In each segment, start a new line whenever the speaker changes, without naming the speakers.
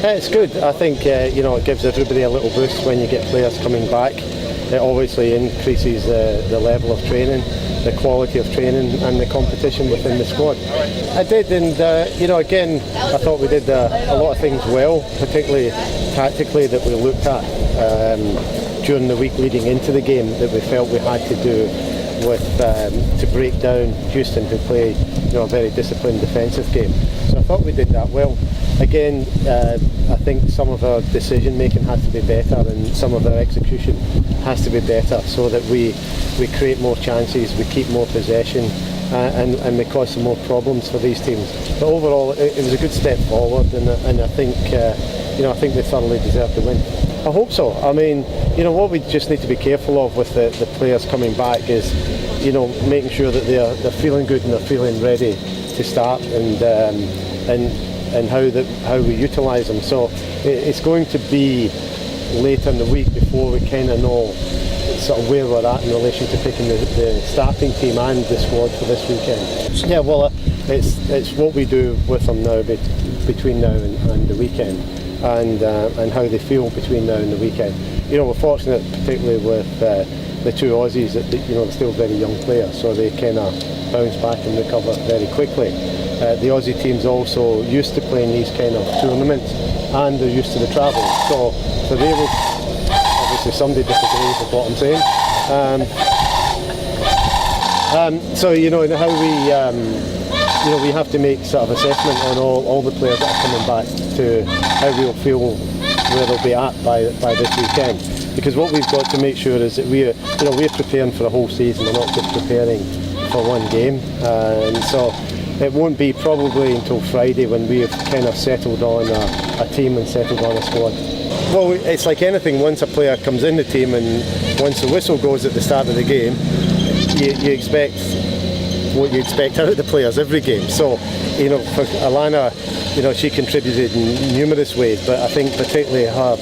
It's good. I think it gives everybody a little boost when you get players coming back. It obviously increases the level of training, the quality of training and the competition within the squad. I did, and again, I thought we did a lot of things well, particularly tactically, that we looked at during the week leading into the game that we felt we had to do to break down Houston, who play a very disciplined defensive game. So I thought we did that well. Again, I think some of our decision making has to be better, and some of our execution has to be better, so that we create more chances, we keep more possession, and we cause some more problems for these teams. But overall, it was a good step forward, and I think they thoroughly deserved the win. I hope so. I mean, what we just need to be careful of with the players coming back is, making sure that they're feeling good and they're feeling ready to start, and how we utilise them. So it's going to be later in the week before we kind of know sort of where we're at in relation to picking the starting team and the squad for this weekend. Yeah, well, it's what we do with them now between now and the weekend, and how they feel between now and the weekend. We're fortunate, particularly with the two Aussies, that they're still very young players, so they kind of bounce back and recover very quickly. The Aussie team's also used to playing these kind of tournaments, and they're used to the travel. So they will, obviously somebody disagrees with what I'm saying. How we have to make sort of assessment on all the players that are coming back to how we'll feel where they'll be at by this weekend. Because what we've got to make sure is that we're preparing for a whole season. We're not just preparing for one game, and so it won't be probably until Friday when we've kind of settled on a team and settled on a squad. Well, it's like anything. Once a player comes in the team and once the whistle goes at the start of the game, you expect what you expect out of the players every game. So, for Alanna, she contributed in numerous ways, but I think particularly her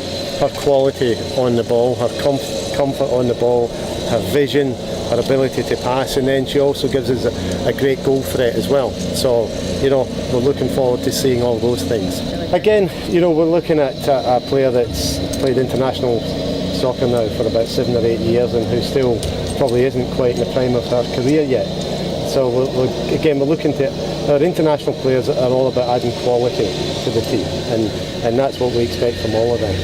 quality on the ball, her comfort on the ball, her vision, her ability to pass, and then she also gives us a great goal threat as well. So, we're looking forward to seeing all those things. Again, we're looking at a player that's played international soccer now for about 7 or 8 years, and who still probably isn't quite in the prime of her career yet. So we're looking to our international players are all about adding quality to the team, and that's what we expect from all of them.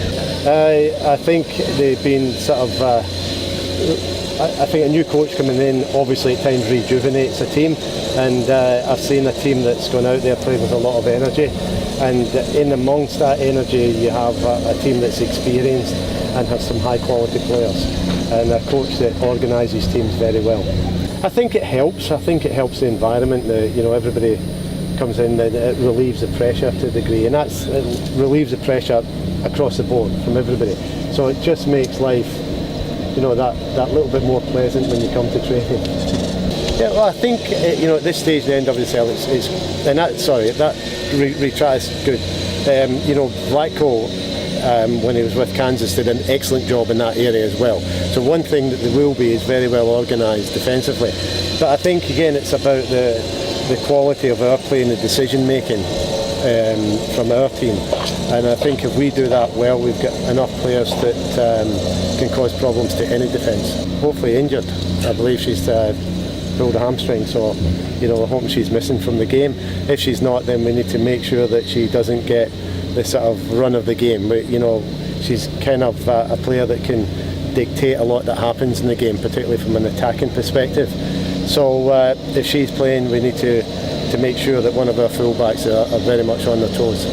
I think they've been sort of. I think a new coach coming in obviously at times rejuvenates a team, and I've seen a team that's gone out there playing with a lot of energy, and in amongst that energy you have a team that's experienced and has some high quality players, and a coach that organises teams very well. I think it helps. I think it helps the environment. Everybody comes in, and it relieves the pressure to a degree, and it relieves the pressure across the board from everybody. So it just makes life, that little bit more pleasant when you come to training. Yeah, well, I think at this stage, the NWSL, that retry is good. Vlatko, when he was with Kansas, did an excellent job in that area as well. So one thing that they will be is very well organised defensively. But I think again it's about the quality of our play and the decision making from our team. And I think if we do that well, we've got enough players that can cause problems to any defence. Hopefully injured. I believe she's pulled a hamstring, so we're hoping she's missing from the game. If she's not, then we need to make sure that she doesn't get the sort of run of the game. But, she's kind of a player that can dictate a lot that happens in the game, particularly from an attacking perspective. So if she's playing, we need to make sure that one of our fullbacks are very much on their toes.